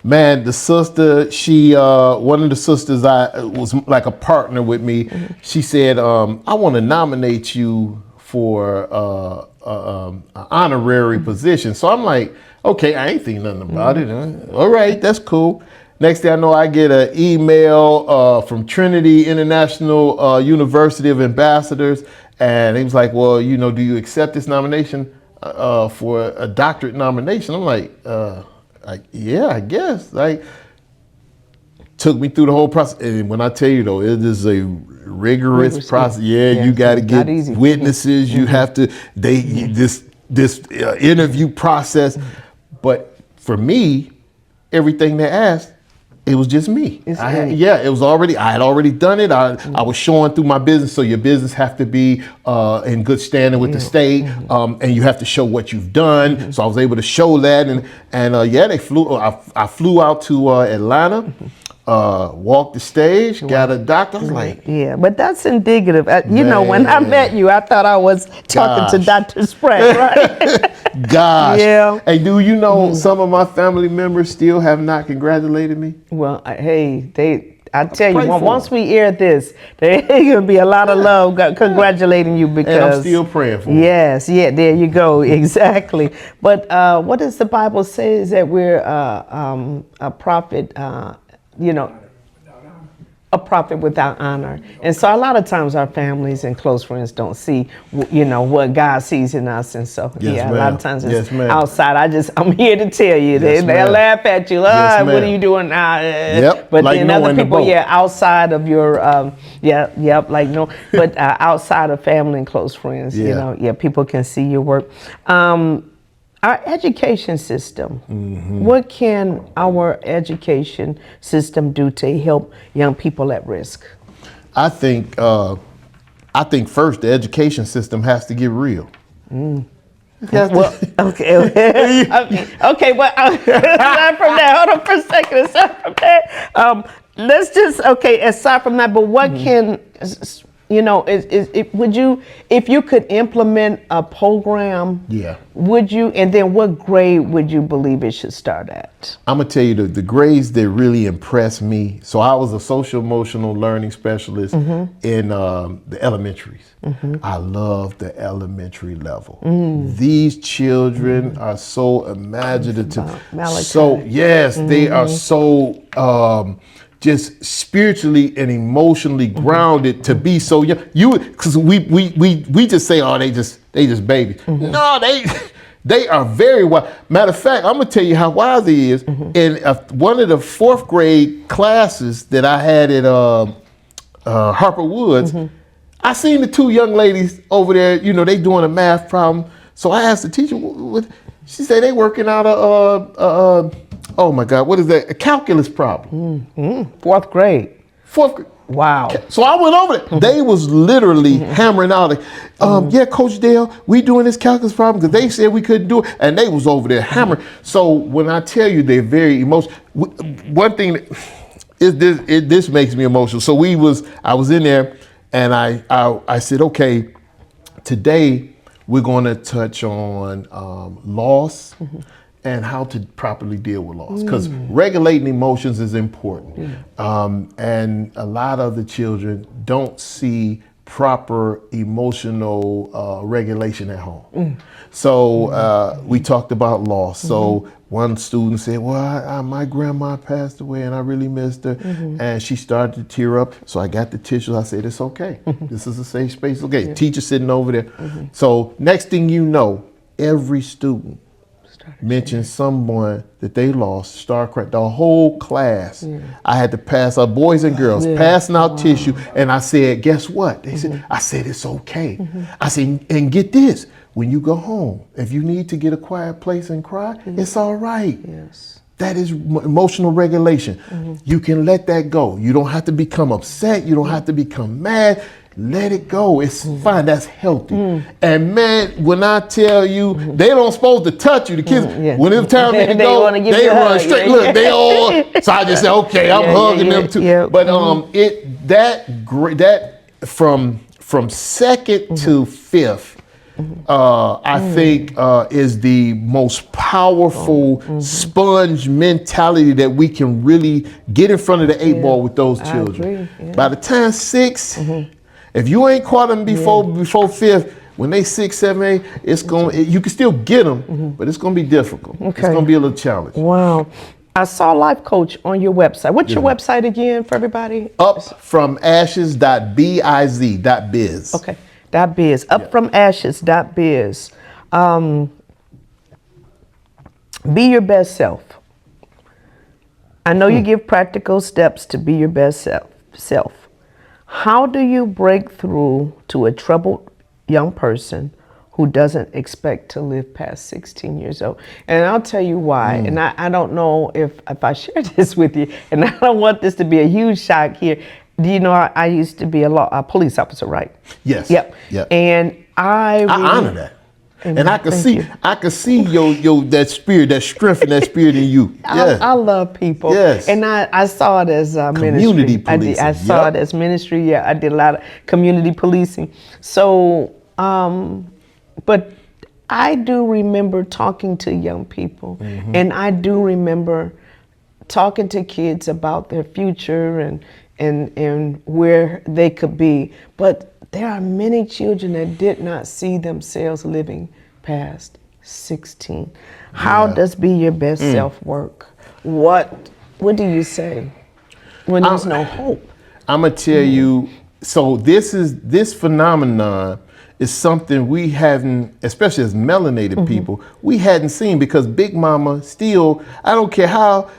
man, the sister, she, one of the sisters was like a partner with me. She said, I want to nominate you for an honorary position. So I'm like, okay, I ain't thinking nothing about it. All right, that's cool. Next thing I know, I get an email from Trinity International University of Ambassadors. And he was like, well, do you accept this nomination for a doctorate nomination? I'm like, yeah, I guess. Like, took me through the whole process. And when I tell you, though, it is a rigorous process. You got to get witnesses. You have to, this interview process. But for me, everything they asked, it was just me. It was already, I had already done it. I was showing through my business. So your business have to be in good standing with the state, and you have to show what you've done. So I was able to show that, and they flew. I flew out to Atlanta, walked the stage, got a doctor. I was like, but that's indicative. When I met you, I thought I was talking to Dr. Spratt, right? Hey, do you know some of my family members still have not congratulated me? Well, I tell you, once we air this, there's gonna be a lot of love congratulating you, because and I'm still praying for you. Yes, there you go, exactly. But what does the Bible say is that we're a prophet? a prophet without honor. And so a lot of times our families and close friends don't see, what God sees in us. And so, Yes, a lot of ma'am. times it's Yes, ma'am. outside. I'm here to tell you. Yes, They'll ma'am. laugh at you. Yes, What are ma'am. you doing now? Yep, But like then Noah other in the people, boat. outside of your, like no, but outside of family and close friends, Yeah. people can see your work. Our education system, what can our education system do to help young people at risk? I think first the education system has to get real. Well, okay. Okay. Well, aside from that, hold on for a second. Aside from that, let's just aside from that, but what can would you, if you could implement a program? Yeah. Would you? And then, what grade would you believe it should start at? I'm gonna tell you the grades that really impressed me. So I was a social emotional learning specialist in the elementaries. I love the elementary level. These children are so imaginative. Malachi. So yes, they are so just spiritually and emotionally grounded to be so young. Because we just say, oh, they just babies. No, they are very wise. Matter of fact, I'm gonna tell you how wise he is. In one of the fourth grade classes that I had at Harper Woods, I seen the two young ladies over there. They doing a math problem. So I asked the teacher, what? She said they working out oh my God, what is that? A calculus problem. Fourth grade. Wow. So I went over there. They was literally hammering out, yeah, Coach Dale, we doing this calculus problem because they said we couldn't do it, and they was over there hammering. So when I tell you they're very emotional, one thing this makes me emotional. So I was in there, and I said, okay, today we're going to touch on loss. And how to properly deal with loss, because regulating emotions is important. And a lot of the children don't see proper emotional regulation at home. So we talked about loss. So one student said, well, my grandma passed away and I really missed her. And she started to tear up. So I got the tissue. I said, it's okay. This is a safe space. Okay, teacher sitting over there. So next thing you know, every student mentioned someone that they lost, star crack. The whole class, I had to pass out, boys and girls, passing out tissue. And I said, guess what? They said, I said, it's okay. I said, and get this, when you go home, if you need to get a quiet place and cry, it's all right. Yes. That is emotional regulation. You can let that go. You don't have to become upset. You don't have to become mad. Let it go. It's fine. That's healthy. And man, when I tell you, they don't supposed to touch you. The kids, when it's time to go, they run straight. Look, they all. So I just say, okay, I'm hugging them too. But that from second to fifth, I think is the most powerful sponge mentality that we can really get in front of the 8-ball with those children. By the time 6. If you ain't caught them before fifth, when they 6, 7, 8, it's you can still get them, but it's gonna be difficult. It's gonna be a little challenge. Wow. I saw Life Coach on your website. What's your website again for everybody? Upfromashes.biz. Okay, .biz. Upfromashes.biz. Be your best self. I know you give practical steps to be your best self. How do you break through to a troubled young person who doesn't expect to live past 16 years old? And I'll tell you why. And I don't know if I share this with you, and I don't want this to be a huge shock here. Do you know I used to be a police officer, right? Yes. Yep. And I honor that. And I can see your that spirit, that strength, and that spirit in you. I love people. Yes. And I saw it as community ministry. policing. I saw it as ministry. Yeah, I did a lot of community policing. So, but I do remember talking to young people, and I do remember talking to kids about their future and where they could be. But there are many children that did not see themselves living past 16. How does be your best self work? What do you say when there's no hope? I'm gonna tell you. So this phenomenon is something we hadn't, especially as melanated people, we hadn't seen, because Big Mama still, I don't care how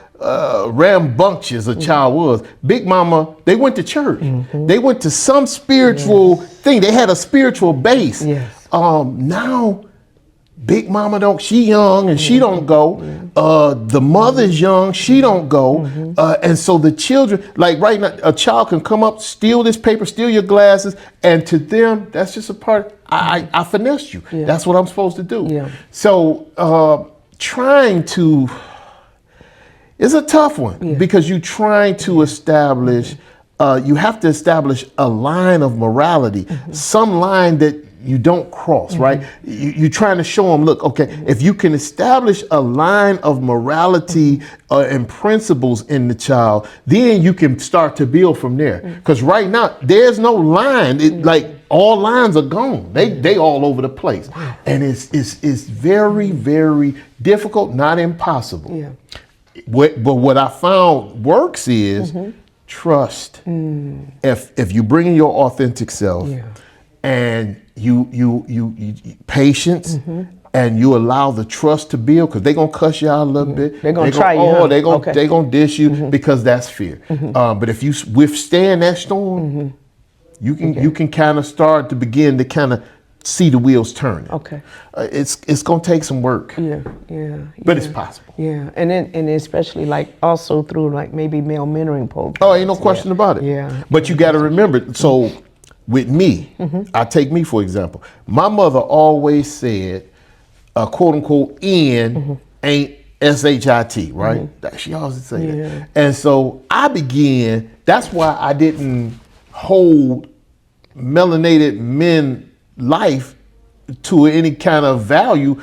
rambunctious a child was, Big Mama, they went to church. They went to some spiritual thing. They had a spiritual base. Yes. Now Big Mama she young and she don't go. The mother's young, she don't go. And so the children, like right now, a child can come up, steal this paper, steal your glasses, and to them, that's just a part, I finessed you. Yeah. That's what I'm supposed to do. Yeah. So trying to, it's a tough one, because you're trying to establish, you have to establish a line of morality, some line that you don't cross, right? You're trying to show them, look, okay, if you can establish a line of morality and principles in the child, then you can start to build from there. Because right now, there's no line. Like, all lines are gone. They all over the place. And it's very, very difficult, not impossible. Yeah. But what I found works is trust. If you bring in your authentic self, and you patience, and you allow the trust to build, because they're gonna cuss you out a little bit. They're gonna try you. Oh, they gonna dish you, because that's fear. But if you withstand that storm, you can kind of start to begin to kind of see the wheels turning. Okay. It's gonna take some work. But it's possible. Yeah, and especially like also through like maybe male mentoring programs. Oh, ain't no question about it. Yeah. But you got to remember, so with me, I take me for example. My mother always said, quote unquote, N ain't SHIT, right? She always say that. And so I began, that's why I didn't hold melanated men life to any kind of value,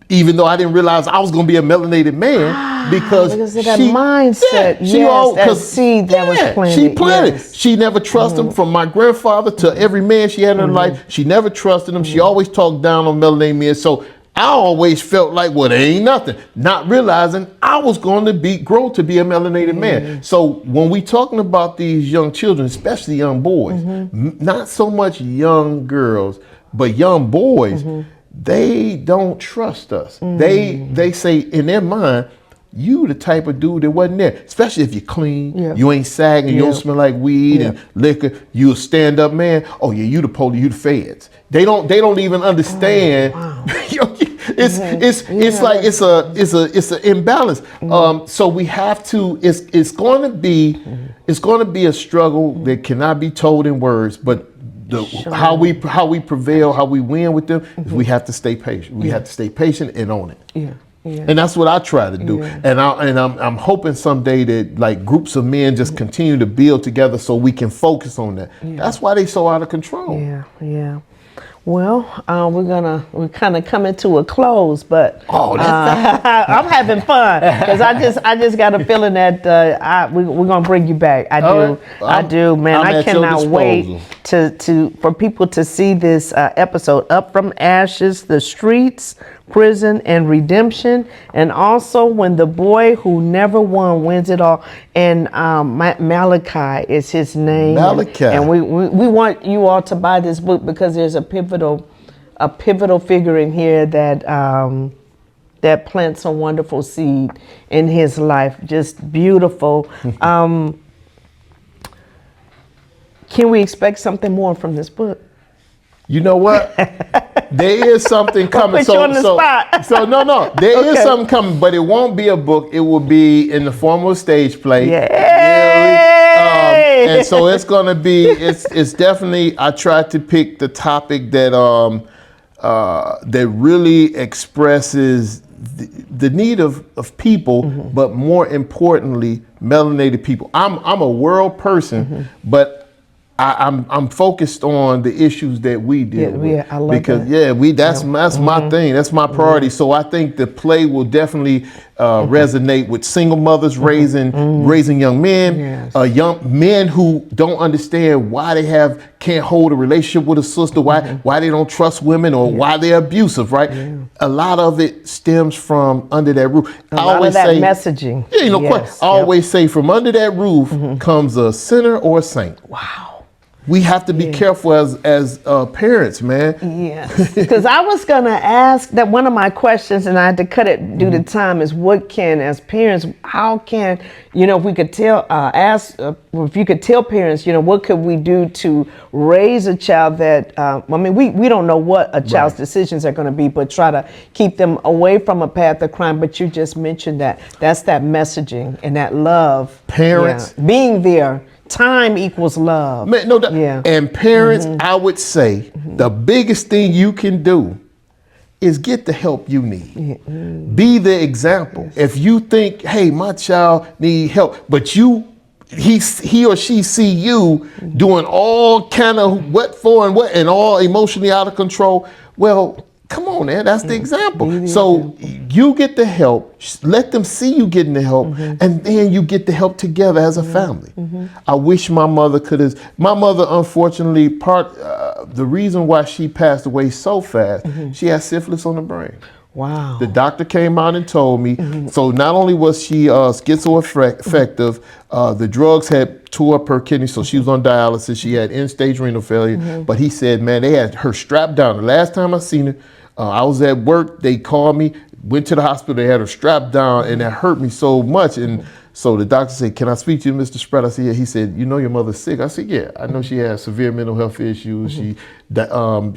even though I didn't realize I was going to be a melanated man, because of that mindset. That seed that was planted. She planted. She never trusted him, from my grandfather to every man she had in her life. She never trusted him. She always talked down on melanated men. So I always felt like, well, there ain't nothing, not realizing I was going to grow to be a melanated man. So when we talking about these young children, especially young boys, not so much young girls, but young boys, they don't trust us. They say in their mind, you the type of dude that wasn't there, especially if you're clean, you ain't sagging, you don't smell like weed and liquor, you a stand-up man. Oh yeah, you the police, you the feds. They don't even understand. It's like it's an imbalance. So we have to. It's going to be a struggle that cannot be told in words, but. How we prevail, how we win with them, is we have to stay patient. We have to stay patient and own it. And that's what I try to do. And I'm hoping someday that like groups of men just continue to build together so we can focus on that. That's why they so out of control. Well, we're kind of coming to a close, but I'm having fun, because I just got a feeling that we're gonna bring you back. I do, man. I cannot wait for people to see this episode, Up from Ashes, the Streets, Prison, and Redemption, and also When the Boy Who Never Won Wins It All. And Malachi is his name. Malachi. And we want you all to buy this book, because there's a pivotal figure in here that plants a wonderful seed in his life. Just beautiful. Can we expect something more from this book? You know what? There is something coming. Put you on the spot. No. There is something coming, but it won't be a book. It will be in the form of a stage play. And so it's going to be. It's definitely. I tried to pick the topic that that really expresses the need of people, but more importantly, melanated people. I'm a world person, but I'm focused on the issues that we deal with. Yeah, I love because that. that's my thing. That's my priority. So I think the play will definitely resonate with single mothers raising young men, Yes. Young men who don't understand why they can't hold a relationship with a sister, why they don't trust women, or why they're abusive. Right? Yeah. A lot of it stems from under that roof. A lot of that messaging. Yeah, Yes. I always say from under that roof comes a sinner or a saint. Wow. We have to be careful as parents, man. Yes, because I was gonna ask that one of my questions, and I had to cut it due to time. Is what can, as parents, how can if we could tell, if you could tell parents, what could we do to raise a child that we don't know what a child's decisions are going to be, but try to keep them away from a path of crime. But you just mentioned that's that messaging and that love. Parents being there. Time equals love. Man, no doubt. Yeah. And parents, I would say the biggest thing you can do is get the help you need. Be the example. Yes. If you think, hey, my child need help, but he or she see you doing all kind of what for and what and all emotionally out of control, well, come on, man. That's the example. So you get the help, let them see you getting the help, and then you get the help together as a family. I wish my mother could have. My mother, unfortunately, the reason why she passed away so fast, she had syphilis on the brain. Wow. The doctor came out and told me, so not only was she schizoaffective, the drugs had tore up her kidney, so she was on dialysis, she had end-stage renal failure, but he said, man, they had her strapped down. The last time I seen her, I was at work, they called me, went to the hospital, they had her strapped down, and that hurt me so much. And so the doctor said, can I speak to you, Mr. Spratt? I said, yeah. He said, your mother's sick? I said, yeah, I know she has severe mental health issues. She's on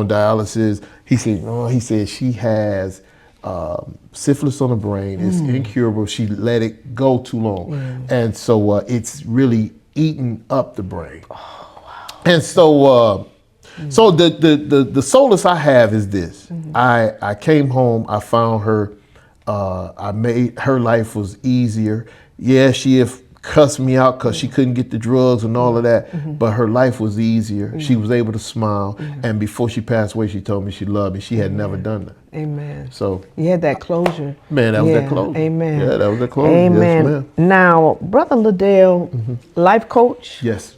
dialysis. He said, no, she has syphilis on the brain. It's incurable. She let it go too long. And so it's really eating up the brain. Oh, wow. And so so the solace I have is this. I came home, I found her, I made her life was easier. Yeah, she have cussed me out because she couldn't get the drugs and all of that, but her life was easier. She was able to smile, and before she passed away, she told me she loved me. She had never done that. Amen. So you had that closure. Man, that was that closure. Amen. Yeah, that was that closure. Amen. Yes, ma'am. Now, Brother Lardell, life coach. Yes.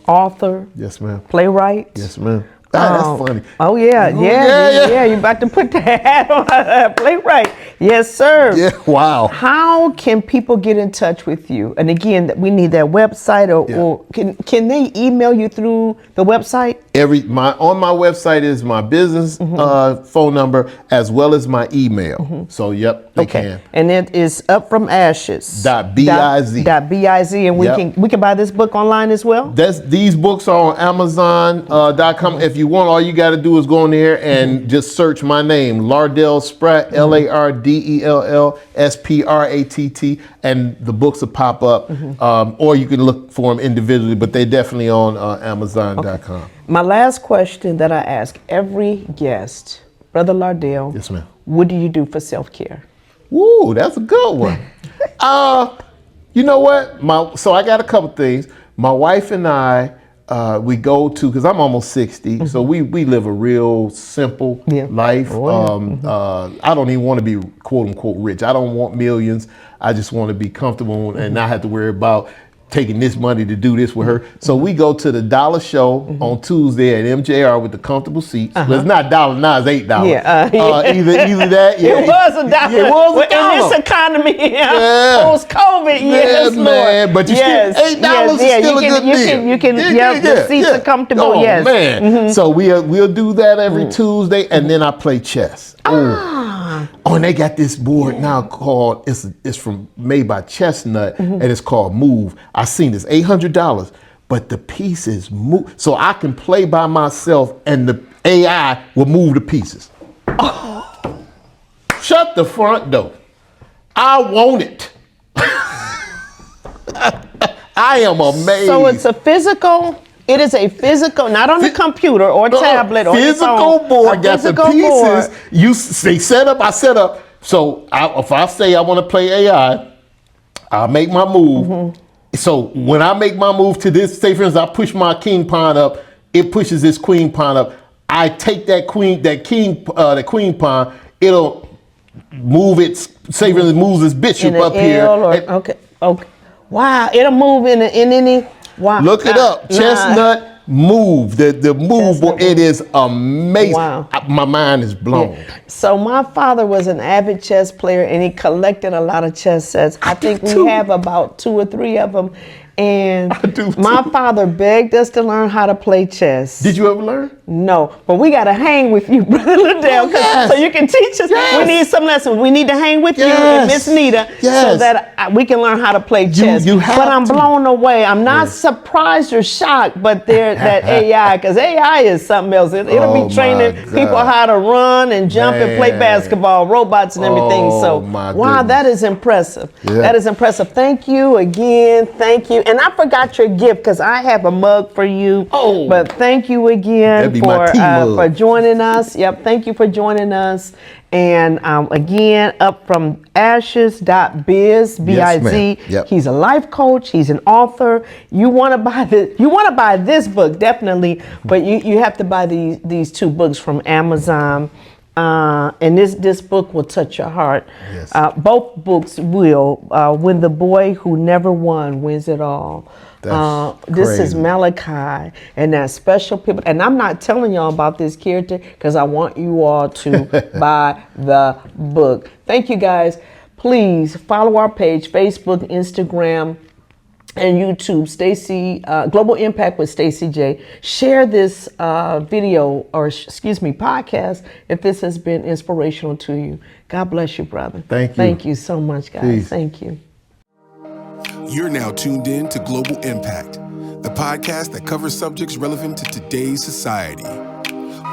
Author. Yes, ma'am. Playwright. Yes, ma'am. That's funny. Oh yeah. You about to put that hat on. Playwright. Yes, sir. Yeah. Wow. How can people get in touch with you? And again, we need that website, or can they email you through the website? On my website is my business phone number as well as my email. So they can. And it is Up From Ashes. .biz. .biz, and we can buy this book online as well. These books are on Amazon.com. If you want, all you got to do is go in there and just search my name, Lardell Spratt, Lardell Spratt, and the books will pop up. Or you can look for them individually, but they're definitely on Amazon.com. Okay. My last question that I ask every guest, Brother Lardell. Yes, ma'am. What do you do for self-care? Ooh, that's a good one. You know what? So I got a couple things. My wife and I, we go to, because I'm almost 60, so we live a real simple life. I don't even want to be quote unquote rich. I don't want millions. I just want to be comfortable and not have to worry about taking this money to do this with her. So we go to the Dollar Show on Tuesday at MJR with the comfortable seats. Well, it's not $1 now, it's $8. Either that. Yeah. It was $1. Yeah, it was $1. In this economy, post-COVID, yes, man. Lord. But you still, $8 is still a good deal. The seats are comfortable, oh, man. So we'll do that every Tuesday, and then I play chess. Oh, and they got this board now called, it's made by Chestnut, and it's called Move. I seen this, $800, but the pieces move. So I can play by myself and the AI will move the pieces. Shut the front door. I want it. I am amazed. So it's a physical... It is a physical, not on the computer or tablet or physical board. Got the pieces. They set up. I set up. So if I say I want to play AI, I'll make my move. So when I make my move to this, say for instance, I push my king pawn up, it pushes this queen pawn up. I take that queen pawn, it'll move its, say for instance, moves its bishop up here. Okay. Wow, it'll move in any. Wow. Look it up. Chestnut move. The move, Chestnut it is amazing. Wow. My mind is blown. Yeah. So my father was an avid chess player, and he collected a lot of chess sets. I think we have about 2 or 3 of them. And my father begged us to learn how to play chess. Did you ever learn? No, but we got to hang with you, Brother Lardell, so you can teach us. Yes. We need some lessons. We need to hang with you and Miss Nita so that we can learn how to play chess. But I'm blown away. I'm not surprised or shocked, but that AI, because AI is something else. It'll be training people how to run and jump and play basketball, robots and everything. So, wow, that is impressive. Yeah. That is impressive. Thank you again. Thank you. And I forgot your gift because I have a mug for you. Oh. But thank you again for joining us. Yep, thank you for joining us. And again, up from ashes.biz, B-I-Z. Yep. He's a life coach. He's an author. You want to buy this book, definitely, but you have to buy these 2 books from Amazon. And this book will touch your heart. Yes. Both books will. When the Boy Who Never Won Wins It All. This is Malachi and that special people. And I'm not telling y'all about this character because I want you all to buy the book. Thank you guys. Please follow our page, Facebook, Instagram, and YouTube, Global Impact with Stacey J. Share this podcast if this has been inspirational to you. God bless you, brother. Thank you. Thank you so much, guys. Peace. Thank you. You're now tuned in to Global Impact, the podcast that covers subjects relevant to today's society.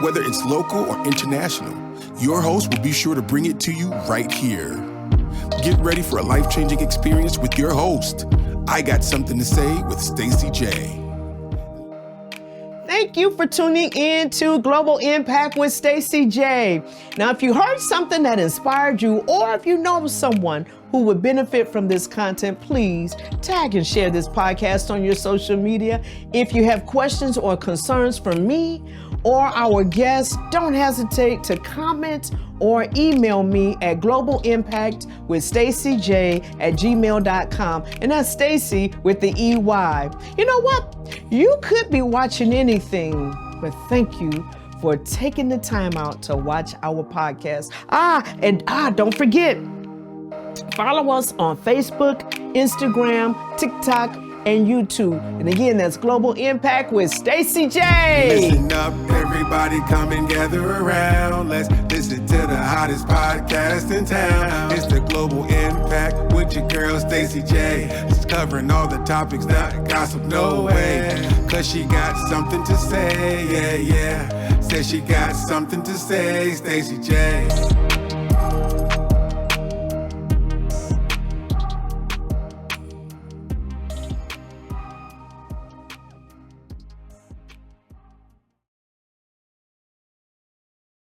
Whether it's local or international, your host will be sure to bring it to you right here. Get ready for a life-changing experience with your host, I Got Something to Say with Stacey J. Thank you for tuning in to Global Impact with Stacey J. Now, if you heard something that inspired you, or if you know someone who would benefit from this content, please tag and share this podcast on your social media. If you have questions or concerns for me or our guests, don't hesitate to comment or email me at globalimpactwithstaceyj@gmail.com. And that's Stacey with the EY. You know what? You could be watching anything, but thank you for taking the time out to watch our podcast. Don't forget, follow us on Facebook, Instagram, TikTok, and YouTube. And again, that's Global Impact with Stacey J. Listen up, everybody, come and gather around. Let's listen to the hottest podcast in town. It's the Global Impact with your girl Stacey J. It's covering all the topics, not gossip, no way. Cause she got something to say, yeah. Says she got something to say, Stacey J.